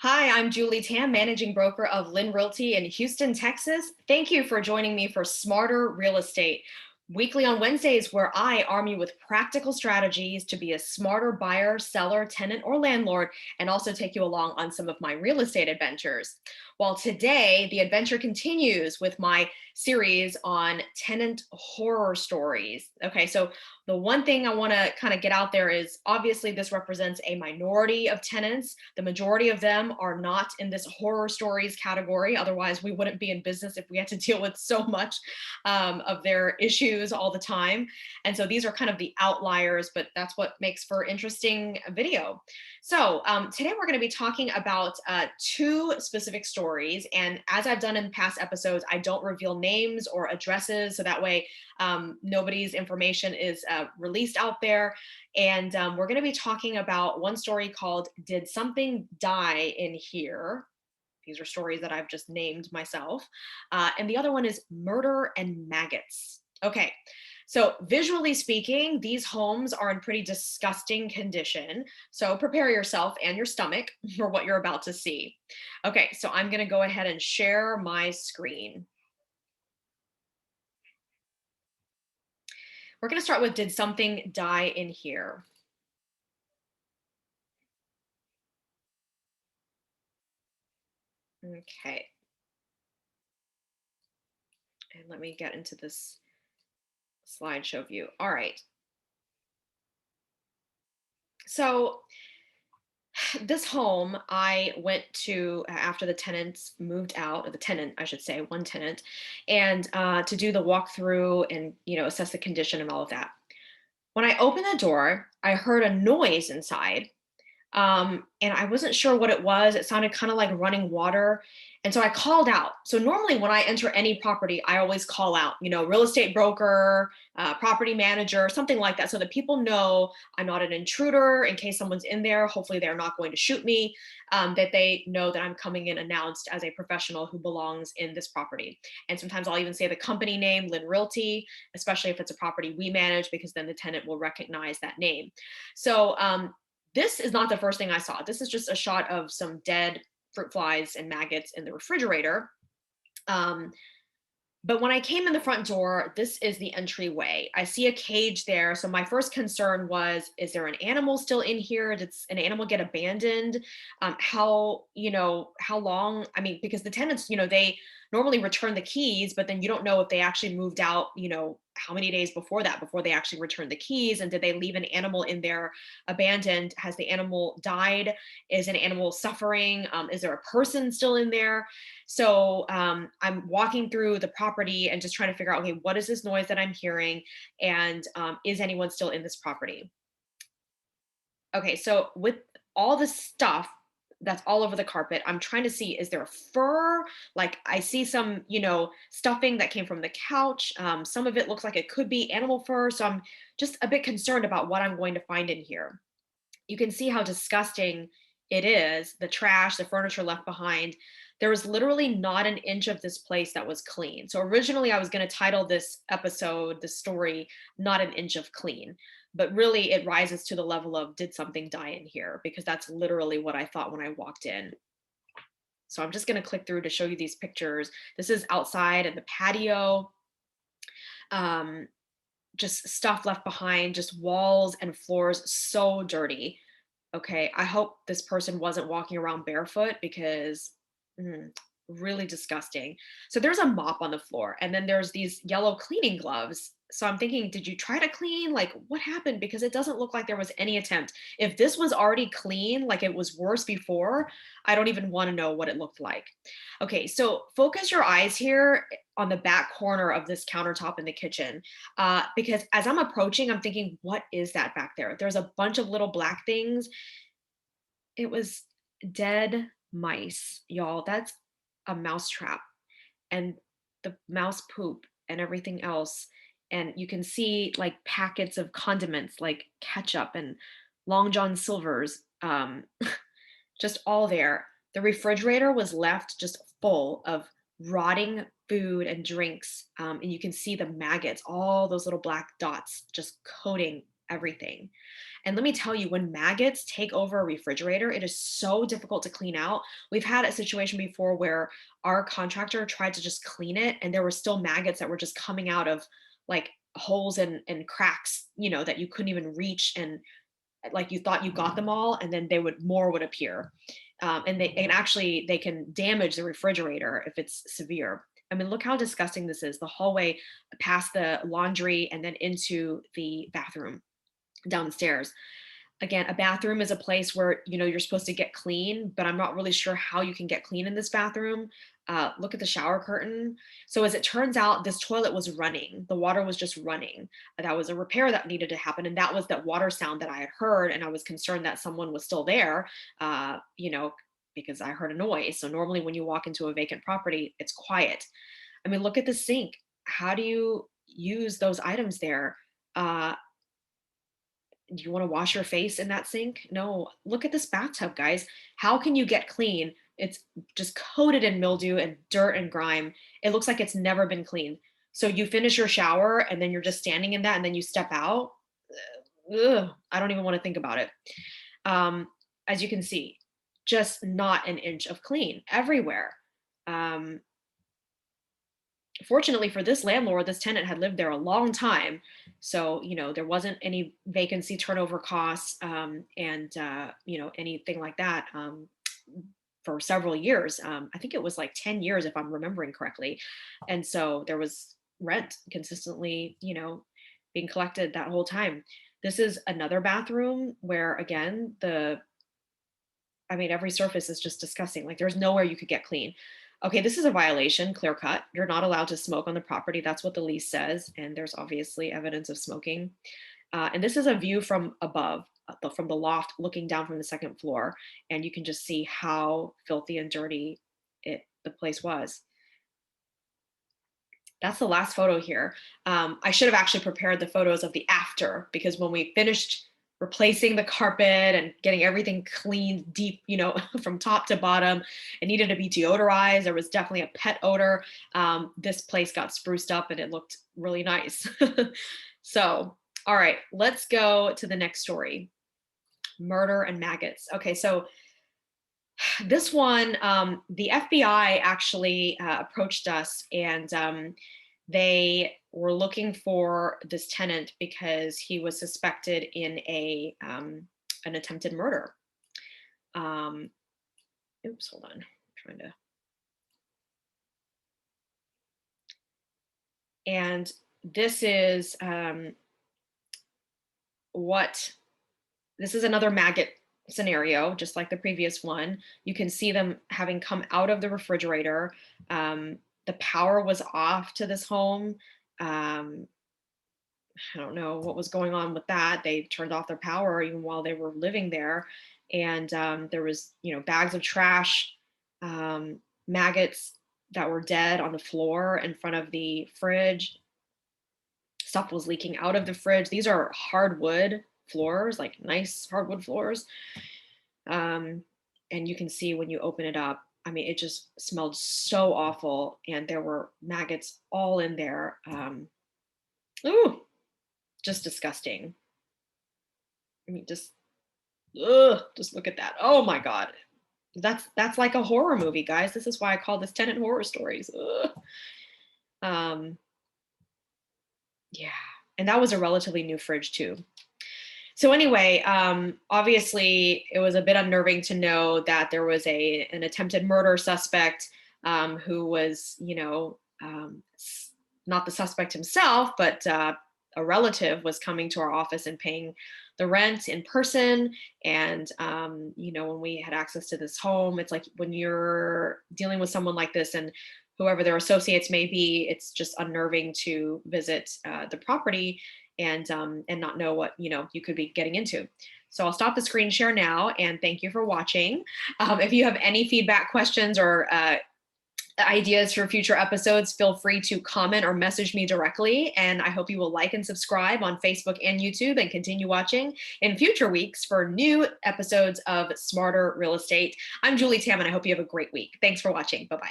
Hi, I'm Julie Tam, managing broker of LYN Realty in Houston, Texas. Thank you for joining me for Smarter Real Estate. Weekly on Wednesdays, where I arm you with practical strategies to be a smarter buyer, seller, tenant, or landlord, and also take you along on some of my real estate adventures. Well, today, the adventure continues with my series on tenant horror stories. Okay, so the one thing I want to kind of get out there is obviously this represents a minority of tenants. The majority of them are not in this horror stories category. Otherwise, we wouldn't be in business if we had to deal with so much of their issues all the time. And so these are kind of the outliers, but that's what makes for interesting video. So today we're going to be talking about two specific stories. And as I've done in past episodes, I don't reveal names or addresses. So that way nobody's information is released out there. And we're going to be talking about one story called Did Something Die in Here? These are stories that I've just named myself. And the other one is Murder and Maggots. Okay, so visually speaking, these homes are in pretty disgusting condition. So prepare yourself and your stomach for what you're about to see. Okay, so I'm going to go ahead and share my screen. We're going to start with Did Something Die in Here? Okay. And let me get into this slideshow view. All right. So this home I went to after the tenants moved out, or the tenant, I should say, one tenant, and to do the walkthrough and assess the condition and all of that. When I opened the door, I heard a noise inside, and I wasn't sure what it was. It sounded kind of like running water. And so I called out. So normally when I enter any property, I always call out, real estate broker, property manager, something like that, so that people know I'm not an intruder in case someone's in there. Hopefully they're not going to shoot me, that they know that I'm coming in announced as a professional who belongs in this property. And sometimes I'll even say the company name, LYN Realty, especially if it's a property we manage, because then the tenant will recognize that name. So this is not the first thing I saw. This is just a shot of some dead fruit flies and maggots in the refrigerator. Um, but when I came in the front door, this is the entryway. I see a cage there. So my first concern was, is there an animal still in here? Did an animal get abandoned? How long? I mean, because the tenants, they normally return the keys, but then you don't know if they actually moved out, how many days before that, before they actually returned the keys, and did they leave an animal in there abandoned? Has the animal died? Is an animal suffering? Is there a person still in there? So I'm walking through the property and just trying to figure out, okay, what is this noise that I'm hearing? And is anyone still in this property? Okay, so with all the stuff that's all over the carpet, I'm trying to see, is there a fur? Like I see some, stuffing that came from the couch. Some of it looks like it could be animal fur. So I'm just a bit concerned about what I'm going to find in here. You can see how disgusting it is, the trash, the furniture left behind. There was literally not an inch of this place that was clean. So originally I was going to title this episode, the story, Not an Inch of Clean. But really it rises to the level of, did something die in here? Because that's literally what I thought when I walked in. So I'm just going to click through to show you these pictures. This is outside in the patio. Just stuff left behind, just walls and floors so dirty. Okay, I hope this person wasn't walking around barefoot, because really disgusting. So there's a mop on the floor, and then there's these yellow cleaning gloves. So I'm thinking, did you try to clean? Like, what happened? Because it doesn't look like there was any attempt. If this was already clean, like it was worse before, I don't even want to know what it looked like. Okay, so focus your eyes here on the back corner of this countertop in the kitchen, because as I'm approaching, I'm thinking, what is that back there? There's a bunch of little black things. It was dead mice, y'all. That's a mouse trap, and the mouse poop and everything else. And you can see like packets of condiments like ketchup and Long John Silver's, just all there. The refrigerator was left just full of rotting food and drinks. And you can see the maggots, all those little black dots just coating everything. And let me tell you, when maggots take over a refrigerator, it is so difficult to clean out. We've had a situation before where our contractor tried to just clean it, and there were still maggots that were just coming out of like holes and cracks, that you couldn't even reach. And like you thought you got them all, and then more would appear. And actually they can damage the refrigerator if it's severe. I mean, look how disgusting this is. The hallway past the laundry and then into the bathroom downstairs. Again, a bathroom is a place where you're supposed to get clean, but I'm not really sure how you can get clean in this bathroom. Look at the shower curtain. So as it turns out, this toilet was running. The water was just running. That was a repair that needed to happen, and that was that water sound that I had heard, and I was concerned that someone was still there. Because I heard a noise. So normally when you walk into a vacant property, it's quiet. I mean, look at the sink. How do you use those items there? Do you want to wash your face in that sink? No. Look at this bathtub, guys. How can you get clean? It's just coated in mildew and dirt and grime. It looks like it's never been cleaned. So you finish your shower and then you're just standing in that and then you step out. Ugh, I don't even want to think about it. As you can see, just not an inch of clean everywhere. Fortunately for this landlord, this tenant had lived there a long time. So, there wasn't any vacancy turnover costs, and anything like that, for several years. I think it was like 10 years, if I'm remembering correctly. And so there was rent consistently, being collected that whole time. This is another bathroom where, again, every surface is just disgusting. Like there's nowhere you could get clean. Okay, this is a violation, clear cut. You're not allowed to smoke on the property. That's what the lease says. And there's obviously evidence of smoking. And this is a view from above, from the loft, looking down from the second floor. And you can just see how filthy and dirty the place was. That's the last photo here. I should have actually prepared the photos of the after, because when we finished replacing the carpet and getting everything cleaned deep, from top to bottom, it needed to be deodorized. There was definitely a pet odor. This place got spruced up and it looked really nice. So, all right, let's go to the next story. Murder and maggots. Okay, so this one, the FBI actually approached us, and they were looking for this tenant because he was suspected in an attempted murder. Oops, hold on. I'm trying to. And this is this is another maggot scenario, just like the previous one. You can see them having come out of the refrigerator. The power was off to this home. I don't know what was going on with that. They turned off their power even while they were living there. And there was, bags of trash, maggots that were dead on the floor in front of the fridge. Stuff was leaking out of the fridge. These are hardwood floors, like nice hardwood floors. And you can see when you open it up, it just smelled so awful, and there were maggots all in there. Ooh, just disgusting. Just look at that. Oh my God. That's like a horror movie, guys. This is why I call this Tenant Horror Stories. Yeah. And that was a relatively new fridge too. So anyway, obviously it was a bit unnerving to know that there was an attempted murder suspect, who was, not the suspect himself, but a relative was coming to our office and paying the rent in person. And, when we had access to this home, it's like when you're dealing with someone like this and whoever their associates may be, it's just unnerving to visit the property and not know what you could be getting into. So I'll stop the screen share now, and thank you for watching. If you have any feedback, questions, or ideas for future episodes, feel free to comment or message me directly. And I hope you will like and subscribe on Facebook and YouTube, and continue watching in future weeks for new episodes of Smarter Real Estate. I'm Julie Tam, and I hope you have a great week. Thanks for watching. Bye-bye.